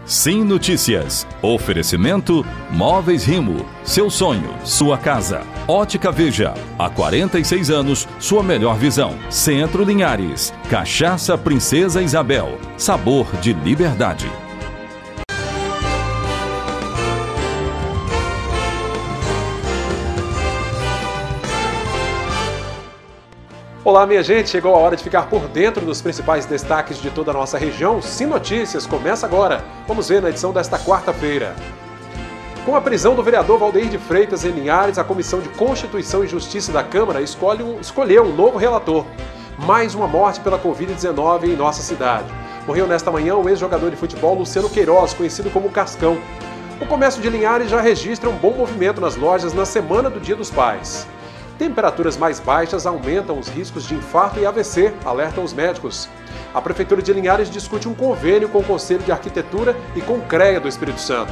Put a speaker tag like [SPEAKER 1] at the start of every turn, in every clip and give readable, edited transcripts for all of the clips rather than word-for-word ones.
[SPEAKER 1] Sim Notícias. Oferecimento Móveis Rimo. Seu sonho, sua casa. Ótica Veja. Há 46 anos, sua melhor visão. Centro Linhares. Cachaça Princesa Isabel. Sabor de liberdade.
[SPEAKER 2] Olá, minha gente, chegou a hora de ficar por dentro dos principais destaques de toda a nossa região. Sim Notícias começa agora. Vamos ver na edição desta quarta-feira. Com a prisão do vereador Valdeir de Freitas em Linhares, a Comissão de Constituição e Justiça da Câmara escolheu um novo relator. Mais uma morte pela Covid-19 em nossa cidade. Morreu nesta manhã o ex-jogador de futebol Luciano Queiroz, conhecido como Cascão. O comércio de Linhares já registra um bom movimento nas lojas na semana do Dia dos Pais. Temperaturas mais baixas aumentam os riscos de infarto e AVC, alertam os médicos. A Prefeitura de Linhares discute um convênio com o Conselho de Arquitetura e com o CREA do Espírito Santo.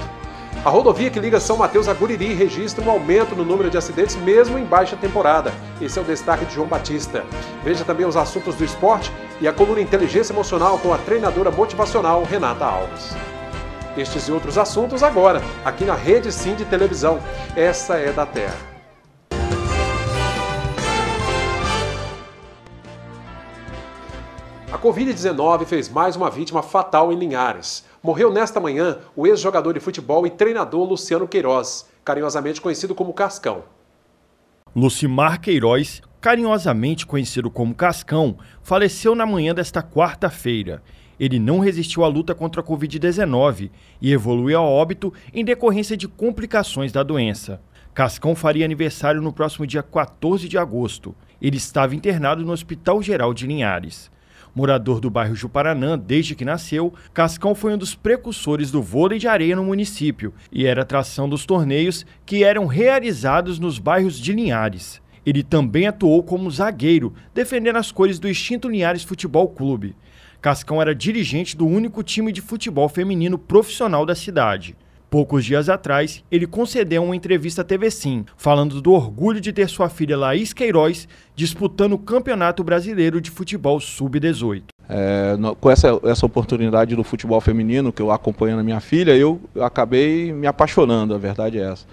[SPEAKER 2] A rodovia que liga São Mateus a Guriri registra um aumento no número de acidentes mesmo em baixa temporada. Esse é o destaque de João Batista. Veja também os assuntos do esporte e a coluna Inteligência Emocional com a treinadora motivacional Renata Alves. Estes e outros assuntos agora, aqui na Rede Sim de Televisão. Essa é da Terra. A Covid-19 fez mais uma vítima fatal em Linhares. Morreu nesta manhã o ex-jogador de futebol e treinador Luciano Queiroz, carinhosamente conhecido como Cascão.
[SPEAKER 3] Lucimar Queiroz, carinhosamente conhecido como Cascão, faleceu na manhã desta quarta-feira. Ele não resistiu à luta contra a Covid-19 e evoluiu a óbito em decorrência de complicações da doença. Cascão faria aniversário no próximo dia 14 de agosto. Ele estava internado no Hospital Geral de Linhares. Morador do bairro Juparanã desde que nasceu, Cascão foi um dos precursores do vôlei de areia no município e era atração dos torneios que eram realizados nos bairros de Linhares. Ele também atuou como zagueiro, defendendo as cores do extinto Linhares Futebol Clube. Cascão era dirigente do único time de futebol feminino profissional da cidade. Poucos dias atrás, ele concedeu uma entrevista à TV Sim, falando do orgulho de ter sua filha Laís Queiroz disputando o Campeonato Brasileiro de Futebol Sub-18.
[SPEAKER 4] Com essa oportunidade do futebol feminino que eu acompanhando a minha filha, eu acabei me apaixonando, a verdade é essa.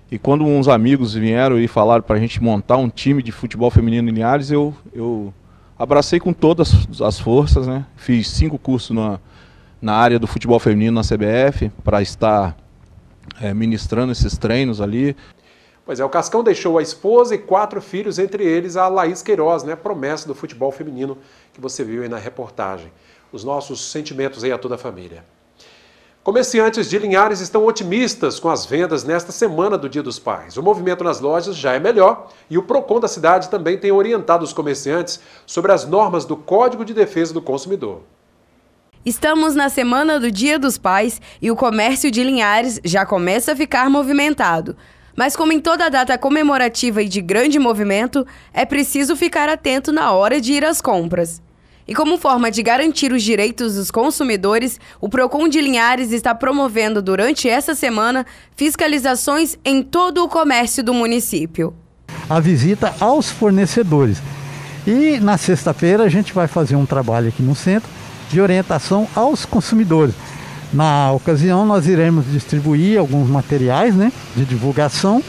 [SPEAKER 4] E quando uns amigos vieram e falaram para a gente montar um time de futebol feminino em Linhares, eu abracei com todas as forças, né? Fiz 5 cursos na área do futebol feminino na CBF para estar ministrando esses treinos ali.
[SPEAKER 2] Pois é, o Cascão deixou a esposa e 4 filhos, entre eles a Laís Queiroz, né, promessa do futebol feminino que você viu aí na reportagem. Os nossos sentimentos aí a toda a família. Comerciantes de Linhares estão otimistas com as vendas nesta semana do Dia dos Pais. O movimento nas lojas já é melhor e o PROCON da cidade também tem orientado os comerciantes sobre as normas do Código de Defesa do Consumidor.
[SPEAKER 5] Estamos na semana do Dia dos Pais e o comércio de Linhares já começa a ficar movimentado. Mas como em toda data comemorativa e de grande movimento, é preciso ficar atento na hora de ir às compras. E como forma de garantir os direitos dos consumidores, o PROCON de Linhares está promovendo durante essa semana fiscalizações em todo o comércio do município.
[SPEAKER 6] A visita aos fornecedores. E na sexta-feira a gente vai fazer um trabalho aqui no centro de orientação aos consumidores. Na ocasião nós iremos distribuir alguns materiais, né, de divulgação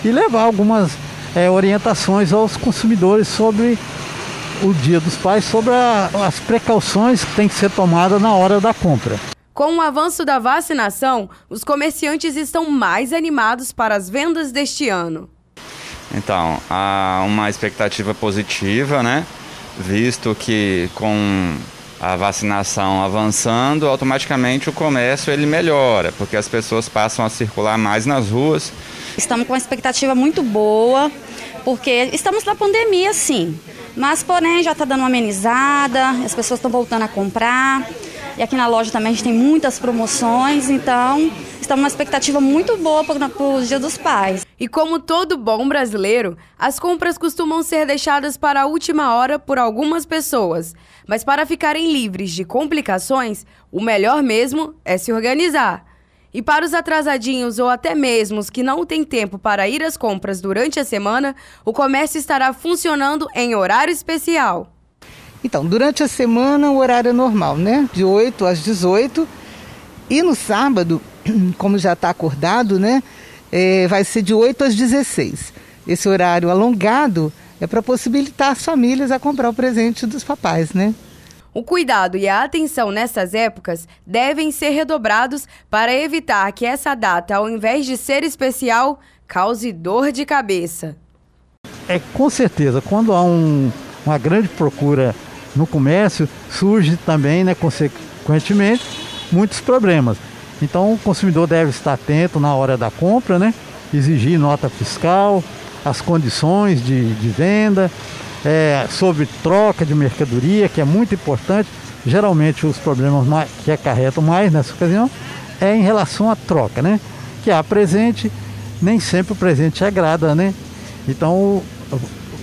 [SPEAKER 6] e levar algumas orientações aos consumidores sobre o Dia dos Pais, sobre as precauções que têm que ser tomadas na hora da compra.
[SPEAKER 5] Com o avanço da vacinação, os comerciantes estão mais animados para as vendas deste ano.
[SPEAKER 7] Então, há uma expectativa positiva, né? Visto que com a vacinação avançando, automaticamente o comércio ele melhora, porque as pessoas passam a circular mais nas ruas.
[SPEAKER 8] Estamos com uma expectativa muito boa, porque estamos na pandemia, sim. Mas, porém, já está dando uma amenizada, as pessoas estão voltando a comprar. E aqui na loja também a gente tem muitas promoções, então estamos numa expectativa muito boa para o Dia dos Pais.
[SPEAKER 5] E como todo bom brasileiro, as compras costumam ser deixadas para a última hora por algumas pessoas. Mas para ficarem livres de complicações, o melhor mesmo é se organizar. E para os atrasadinhos ou até mesmo os que não têm tempo para ir às compras durante a semana, o comércio estará funcionando em horário especial.
[SPEAKER 9] Então, durante a semana o horário é normal, né? De 8 às 18. E no sábado, como já está acordado, né, vai ser de 8 às 16. Esse horário alongado é para possibilitar as famílias a comprar o presente dos papais, né?
[SPEAKER 5] O cuidado e a atenção nessas épocas devem ser redobrados para evitar que essa data, ao invés de ser especial, cause dor de cabeça.
[SPEAKER 6] Com certeza, quando há uma grande procura no comércio, surge também, né, consequentemente, muitos problemas. Então o consumidor deve estar atento na hora da compra, né, exigir nota fiscal, as condições de venda, sobre troca de mercadoria, que é muito importante. Geralmente os problemas que acarretam mais nessa ocasião é em relação à troca, né? Que há presente, nem sempre o presente agrada, né? Então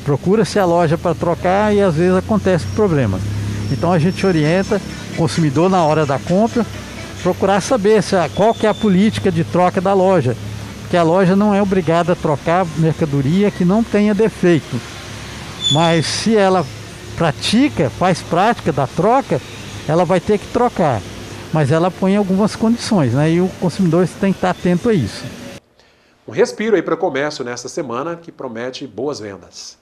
[SPEAKER 6] procura-se a loja para trocar e às vezes acontece problemas. Então a gente orienta o consumidor na hora da compra, procurar saber qual que é a política de troca da loja, porque a loja não é obrigada a trocar mercadoria que não tenha defeito. Mas se ela faz prática da troca, ela vai ter que trocar. Mas ela põe algumas condições, né? E o consumidor tem que estar atento a isso.
[SPEAKER 2] Um respiro aí para o comércio nesta semana que promete boas vendas.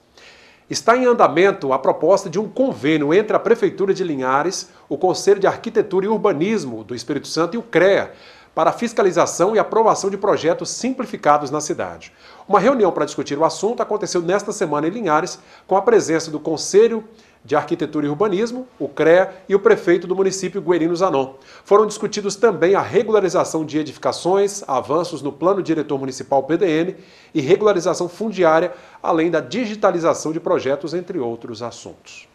[SPEAKER 2] Está em andamento a proposta de um convênio entre a Prefeitura de Linhares, o Conselho de Arquitetura e Urbanismo do Espírito Santo e o CREA, para a fiscalização e aprovação de projetos simplificados na cidade. Uma reunião para discutir o assunto aconteceu nesta semana em Linhares, com a presença do Conselho de Arquitetura e Urbanismo, o CREA e o prefeito do município, Guerino Zanon. Foram discutidos também a regularização de edificações, avanços no Plano Diretor Municipal PDN e regularização fundiária, além da digitalização de projetos, entre outros assuntos.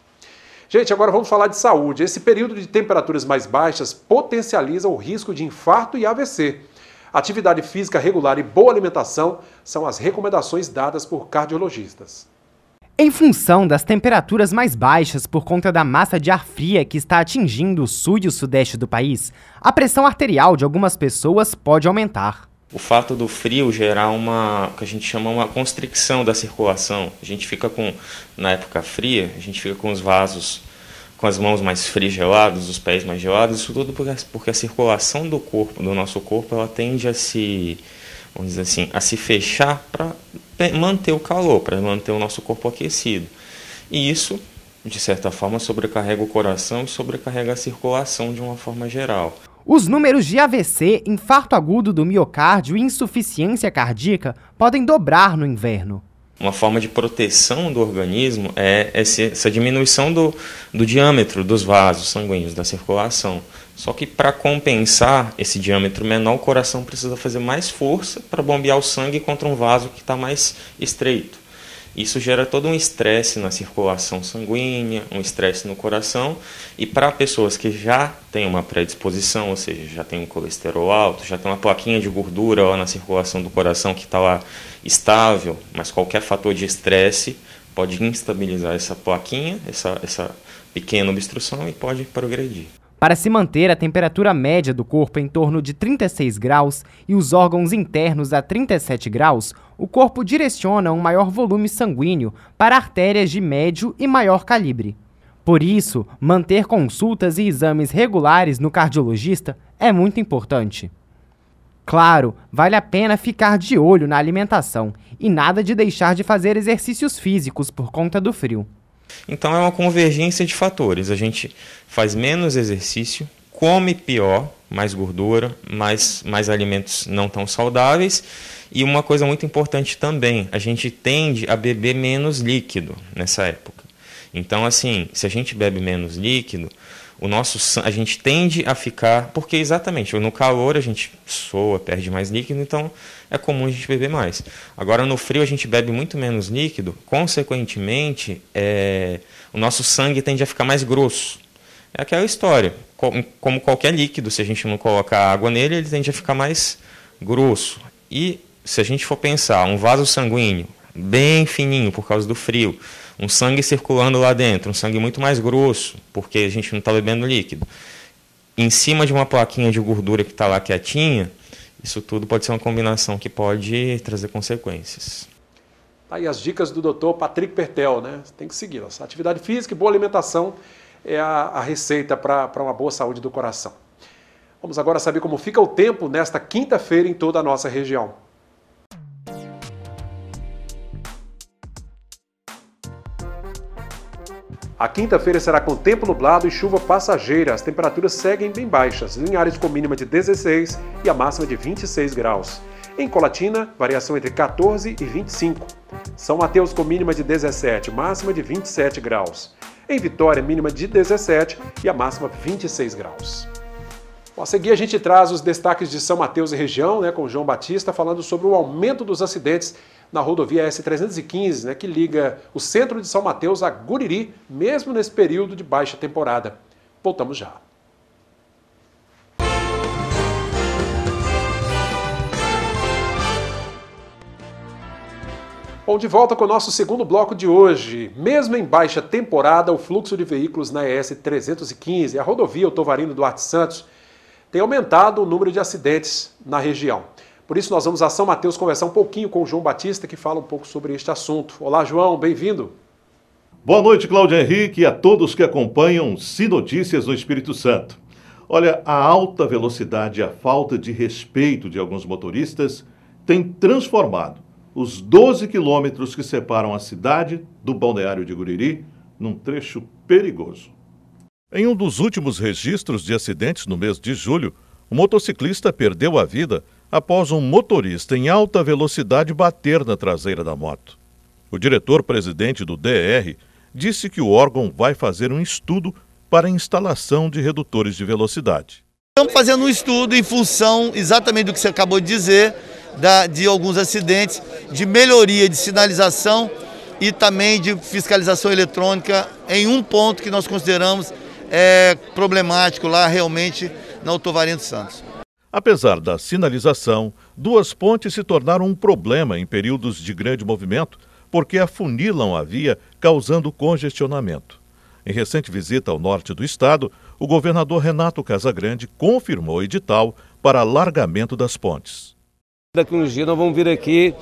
[SPEAKER 2] Gente, agora vamos falar de saúde. Esse período de temperaturas mais baixas potencializa o risco de infarto e AVC. Atividade física regular e boa alimentação são as recomendações dadas por cardiologistas.
[SPEAKER 10] Em função das temperaturas mais baixas por conta da massa de ar fria que está atingindo o sul e o sudeste do país, a pressão arterial de algumas pessoas pode aumentar.
[SPEAKER 11] O fato do frio gerar o que a gente chama uma constricção da circulação. A gente fica na época fria, a gente fica com os vasos, com as mãos mais frias, gelados, os pés mais gelados, isso tudo porque a circulação do nosso corpo, ela tende a vamos dizer assim, a se fechar para manter o calor, para manter o nosso corpo aquecido. E isso, de certa forma, sobrecarrega o coração e sobrecarrega a circulação de uma forma geral.
[SPEAKER 10] Os números de AVC, infarto agudo do miocárdio e insuficiência cardíaca podem dobrar no inverno.
[SPEAKER 11] Uma forma de proteção do organismo é essa diminuição do diâmetro dos vasos sanguíneos, da circulação. Só que para compensar esse diâmetro menor, o coração precisa fazer mais força para bombear o sangue contra um vaso que está mais estreito. Isso gera todo um estresse na circulação sanguínea, um estresse no coração, e para pessoas que já têm uma predisposição, ou seja, já tem um colesterol alto, já tem uma plaquinha de gordura lá na circulação do coração que está lá estável, mas qualquer fator de estresse pode instabilizar essa plaquinha, essa pequena obstrução, e pode progredir.
[SPEAKER 10] Para se manter a temperatura média do corpo em torno de 36 graus e os órgãos internos a 37 graus, o corpo direciona um maior volume sanguíneo para artérias de médio e maior calibre. Por isso, manter consultas e exames regulares no cardiologista é muito importante. Claro, vale a pena ficar de olho na alimentação e nada de deixar de fazer exercícios físicos por conta do frio.
[SPEAKER 11] Então é uma convergência de fatores. A gente faz menos exercício, come pior, mais gordura, mais alimentos não tão saudáveis. E uma coisa muito importante também, a gente tende a beber menos líquido nessa época. Então, assim, se a gente bebe menos líquido, a gente tende a ficar... Porque exatamente, no calor a gente soa, perde mais líquido, então é comum a gente beber mais. Agora, no frio a gente bebe muito menos líquido, consequentemente, o nosso sangue tende a ficar mais grosso. É aquela história, como qualquer líquido, se a gente não colocar água nele, ele tende a ficar mais grosso. E se a gente for pensar, um vaso sanguíneo bem fininho por causa do frio, um sangue circulando lá dentro, um sangue muito mais grosso, porque a gente não está bebendo líquido, em cima de uma plaquinha de gordura que está lá quietinha, isso tudo pode ser uma combinação que pode trazer consequências.
[SPEAKER 2] Aí as dicas do Dr. Patrick Pertel, né? Tem que segui-las. Atividade física e boa alimentação é a receita para uma boa saúde do coração. Vamos agora saber como fica o tempo nesta quinta-feira em toda a nossa região. A quinta-feira será com tempo nublado e chuva passageira. As temperaturas seguem bem baixas. Linhares com mínima de 16 e a máxima de 26 graus. Em Colatina, variação entre 14 e 25. São Mateus com mínima de 17, máxima de 27 graus. Em Vitória, mínima de 17 e a máxima 26 graus. Bom, a seguir a gente traz os destaques de São Mateus e região, com o João Batista, falando sobre o aumento dos acidentes na rodovia S-315, que liga o centro de São Mateus a Guriri, mesmo nesse período de baixa temporada. Voltamos já. Bom, de volta com o nosso segundo bloco de hoje. Mesmo em baixa temporada, o fluxo de veículos na ES-315, a rodovia Otovarino Duarte Santos, tem aumentado o número de acidentes na região. Por isso nós vamos a São Mateus conversar um pouquinho com o João Batista, que fala um pouco sobre este assunto. Olá, João, bem-vindo.
[SPEAKER 12] Boa noite, Cláudio Henrique, e a todos que acompanham Sinotícias no Espírito Santo. Olha, a alta velocidade e a falta de respeito de alguns motoristas tem transformado os 12 quilômetros que separam a cidade do balneário de Guriri num trecho perigoso. Em um dos últimos registros de acidentes no mês de julho, o motociclista perdeu a vida após um motorista em alta velocidade bater na traseira da moto. O diretor-presidente do DR disse que o órgão vai fazer um estudo para a instalação de redutores de velocidade.
[SPEAKER 13] Estamos fazendo um estudo em função exatamente do que você acabou de dizer, de alguns acidentes, de melhoria de sinalização e também de fiscalização eletrônica em um ponto que nós consideramos problemático lá realmente na Otovarino Santos.
[SPEAKER 12] Apesar da sinalização, duas pontes se tornaram um problema em períodos de grande movimento porque afunilam a via, causando congestionamento. Em recente visita ao norte do estado, o governador Renato Casagrande confirmou o edital para alargamento das pontes.
[SPEAKER 14] Daqui uns dias nós vamos vir aqui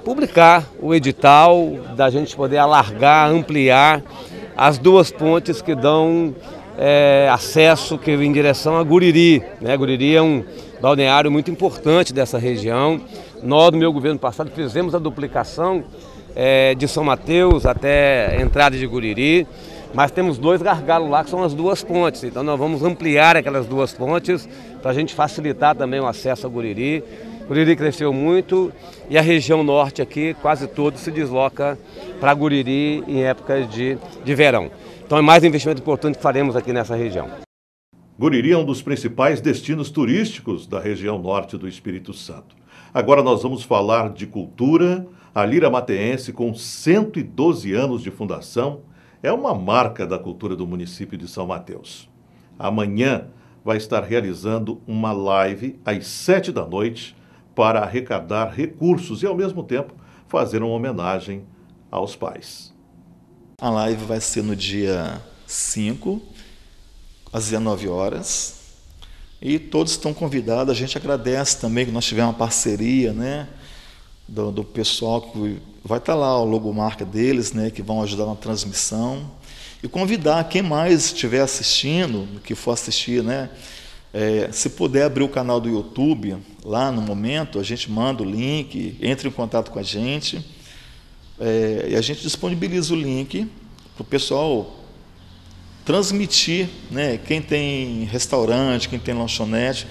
[SPEAKER 14] publicar o edital da gente poder alargar, ampliar as duas pontes que dão acesso em direção a Guriri. Guriri é um balneário muito importante dessa região. Nós, no meu governo passado, fizemos a duplicação de São Mateus até a entrada de Guriri, mas temos dois gargalos lá que são as duas pontes. Então nós vamos ampliar aquelas duas pontes para a gente facilitar também o acesso a Guriri. Guriri cresceu muito e a região norte aqui quase todo se desloca para Guriri em épocas de verão. Então é mais um investimento importante que faremos aqui nessa região.
[SPEAKER 12] Guriri é um dos principais destinos turísticos da região norte do Espírito Santo. Agora nós vamos falar de cultura. A Lira Mateense, com 112 anos de fundação, é uma marca da cultura do município de São Mateus. Amanhã vai estar realizando uma live às 7 da noite para arrecadar recursos e, ao mesmo tempo, fazer uma homenagem aos pais.
[SPEAKER 15] A live vai ser no dia 5, às 19 horas. E todos estão convidados. A gente agradece também que nós tivemos uma parceria, do pessoal que vai estar lá, o logomarca deles, que vão ajudar na transmissão. E convidar quem mais estiver assistindo, que for assistir, se puder abrir o canal do YouTube, lá no momento, a gente manda o link, entre em contato com a gente, e a gente disponibiliza o link para o pessoal transmitir, quem tem restaurante, quem tem lanchonete,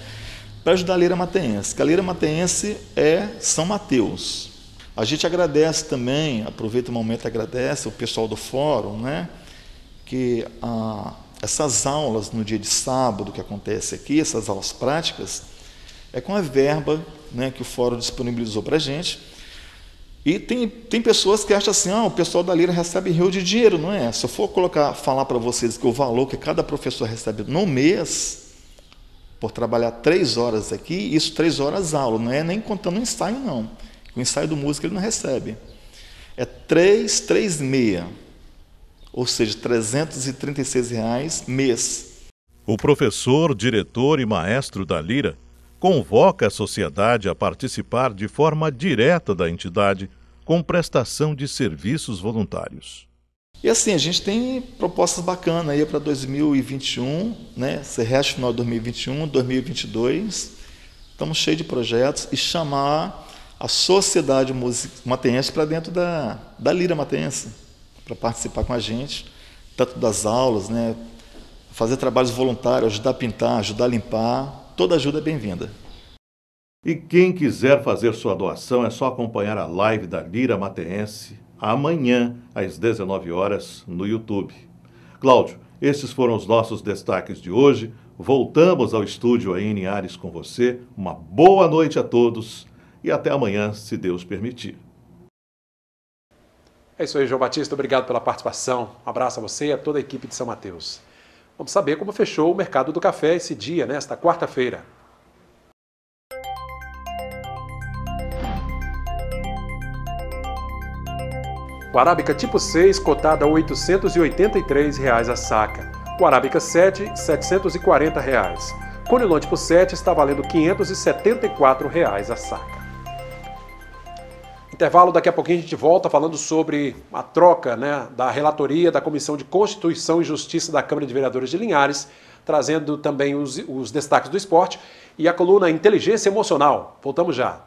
[SPEAKER 15] para ajudar a Lira Mateense, que a Lira Mateense é São Mateus. A gente agradece também, aproveita o momento e agradece o pessoal do fórum, que essas aulas no dia de sábado que acontece aqui, essas aulas práticas, é com a verba que o fórum disponibilizou para a gente. E tem pessoas que acham assim, o pessoal da Lira recebe rio de dinheiro, não é? Se eu for falar para vocês que o valor que cada professor recebe no mês, por trabalhar 3 horas aqui, isso 3 horas aula, não é nem contando o ensaio, não. O ensaio do músico ele não recebe. É 3,6, ou seja, R$ 336 mês.
[SPEAKER 12] O professor, diretor e maestro da Lira convoca a sociedade a participar de forma direta da entidade com prestação de serviços voluntários.
[SPEAKER 15] E assim, a gente tem propostas bacanas aí para 2021, né? Resto final de 2021, 2022. Estamos cheios de projetos e chamar a sociedade matenhense para dentro da Lira Matenhense, para participar com a gente, tanto das aulas, né? Fazer trabalhos voluntários, ajudar a pintar, ajudar a limpar. Toda ajuda é bem-vinda.
[SPEAKER 12] E quem quiser fazer sua doação é só acompanhar a live da Lira Matenhense amanhã, às 19 horas, no YouTube. Cláudio, esses foram os nossos destaques de hoje. Voltamos ao estúdio aí em Linhares com você. Uma boa noite a todos e até amanhã, se Deus permitir.
[SPEAKER 2] É isso aí, João Batista. Obrigado pela participação. Um abraço a você e a toda a equipe de São Mateus. Vamos saber como fechou o mercado do café esse dia, nesta quarta-feira. O Arábica tipo 6, cotada a R$ 883 a saca. O Arábica 7, R$ 740. Conilon tipo 7 está valendo R$ 574 a saca. Intervalo, daqui a pouquinho a gente volta falando sobre a troca, né, da relatoria da Comissão de Constituição e Justiça da Câmara de Vereadores de Linhares, trazendo também os destaques do esporte e a coluna Inteligência Emocional. Voltamos já.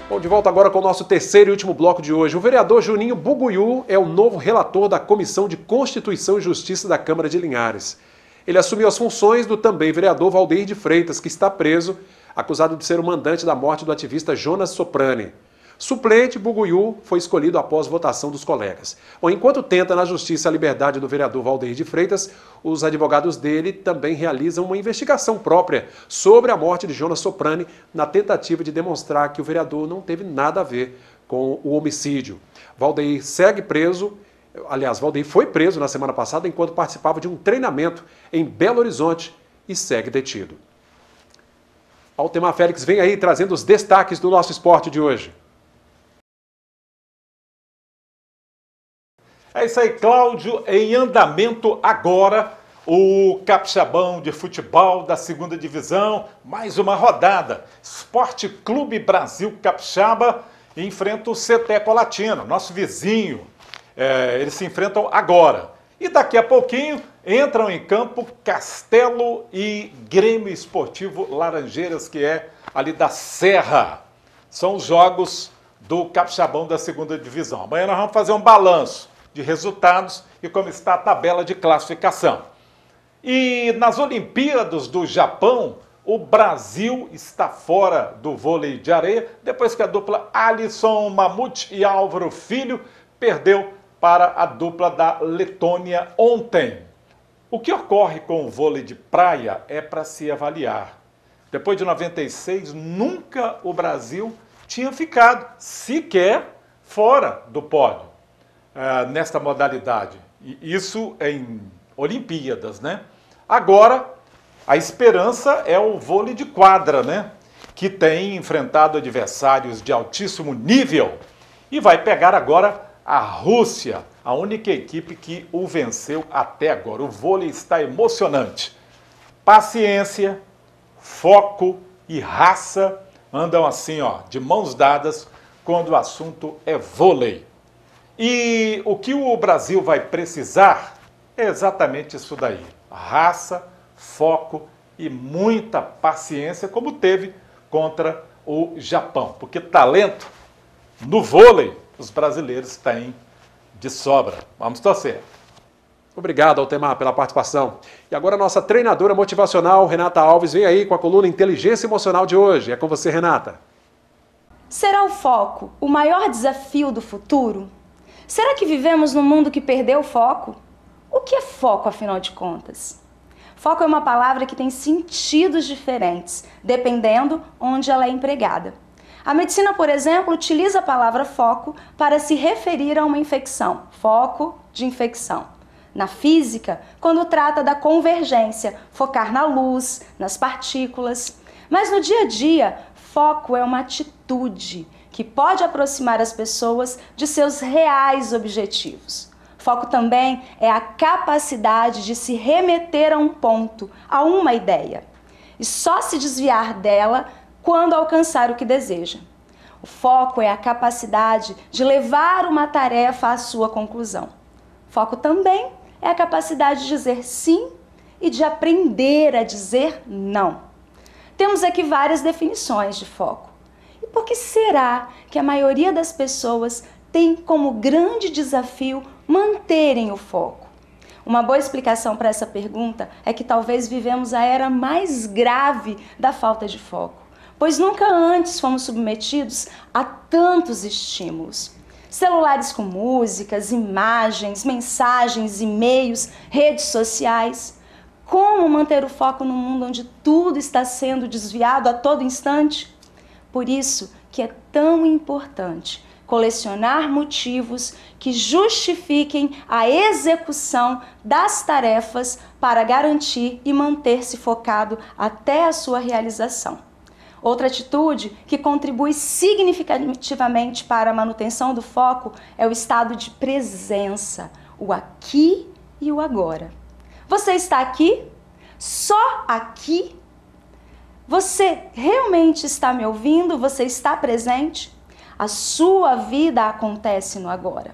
[SPEAKER 2] Bom, de volta agora com o nosso terceiro e último bloco de hoje. O vereador Juninho Buguiú é o novo relator da Comissão de Constituição e Justiça da Câmara de Linhares. Ele assumiu as funções do também vereador Valdeir de Freitas, que está preso, acusado de ser o mandante da morte do ativista Jonas Soprani. Suplente, Buguiú foi escolhido após votação dos colegas. Bom, enquanto tenta na justiça a liberdade do vereador Valdeir de Freitas, os advogados dele também realizam uma investigação própria sobre a morte de Jonas Soprani, na tentativa de demonstrar que o vereador não teve nada a ver com o homicídio. Valdeir segue preso. Aliás, Valdeir foi preso na semana passada enquanto participava de um treinamento em Belo Horizonte e segue detido. Altemar Félix vem aí trazendo os destaques do nosso esporte de hoje.
[SPEAKER 16] É isso aí, Cláudio. Em andamento agora o Capixabão de futebol da 2ª divisão. Mais uma rodada. Esporte Clube Brasil Capixaba enfrenta o CT Colatina, nosso vizinho. Eles se enfrentam agora. E daqui a pouquinho entram em campo Castelo e Grêmio Esportivo Laranjeiras, que é ali da Serra. São os jogos do Capixabão da 2ª divisão. Amanhã nós vamos fazer um balanço de resultados e como está a tabela de classificação. E nas Olimpíadas do Japão, o Brasil está fora do vôlei de areia, depois que a dupla Alisson Mamute e Álvaro Filho perdeu para a dupla da Letônia ontem. O que ocorre com o vôlei de praia é para se avaliar. Depois de 96, nunca o Brasil tinha ficado sequer fora do pódio nesta modalidade. E isso em Olimpíadas, né? Agora, a esperança é o vôlei de quadra, né? Que tem enfrentado adversários de altíssimo nível e vai pegar agora a Rússia, a única equipe que o venceu até agora. O vôlei está emocionante. Paciência, foco e raça andam assim, ó, de mãos dadas quando o assunto é vôlei. E o que o Brasil vai precisar é exatamente isso daí. Raça, foco e muita paciência, como teve contra o Japão. Porque talento no vôlei os brasileiros têm de sobra. Vamos torcer.
[SPEAKER 2] Obrigado, Altemar, pela participação. E agora a nossa treinadora motivacional, Renata Alves, vem aí com a coluna Inteligência Emocional de hoje. É com você, Renata.
[SPEAKER 17] Será o foco o maior desafio do futuro? Será que vivemos num mundo que perdeu o foco? O que é foco, afinal de contas? Foco é uma palavra que tem sentidos diferentes, dependendo onde ela é empregada. A medicina, por exemplo, utiliza a palavra foco para se referir a uma infecção, foco de infecção. Na física, quando trata da convergência, focar na luz, nas partículas. Mas no dia a dia, foco é uma atitude que pode aproximar as pessoas de seus reais objetivos. Foco também é a capacidade de se remeter a um ponto, a uma ideia. E só se desviar dela quando alcançar o que deseja. O foco é a capacidade de levar uma tarefa à sua conclusão. Foco também é a capacidade de dizer sim e de aprender a dizer não. Temos aqui várias definições de foco. E por que será que a maioria das pessoas tem como grande desafio manterem o foco? Uma boa explicação para essa pergunta é que talvez vivemos a era mais grave da falta de foco, pois nunca antes fomos submetidos a tantos estímulos. Celulares com músicas, imagens, mensagens, e-mails, redes sociais. Como manter o foco no mundo onde tudo está sendo desviado a todo instante? Por isso que é tão importante colecionar motivos que justifiquem a execução das tarefas para garantir e manter-se focado até a sua realização. Outra atitude que contribui significativamente para a manutenção do foco é o estado de presença, o aqui e o agora. Você está aqui? Só aqui? Você realmente está me ouvindo? Você está presente? A sua vida acontece no agora.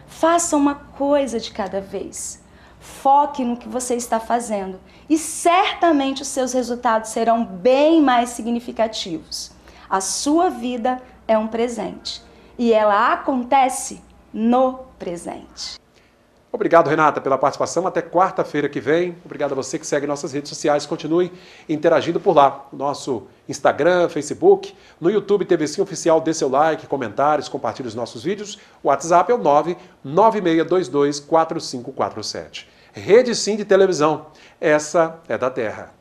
[SPEAKER 17] Faça uma coisa de cada vez. Foque no que você está fazendo e certamente os seus resultados serão bem mais significativos. A sua vida é um presente e ela acontece no presente.
[SPEAKER 2] Obrigado, Renata, pela participação. Até quarta-feira que vem. Obrigado a você que segue nossas redes sociais. Continue interagindo por lá. Nosso Instagram, Facebook, no YouTube TV Sim Oficial. Dê seu like, comentários, compartilhe os nossos vídeos. O WhatsApp é o 996224547. Rede Sim de televisão. Essa é da Terra.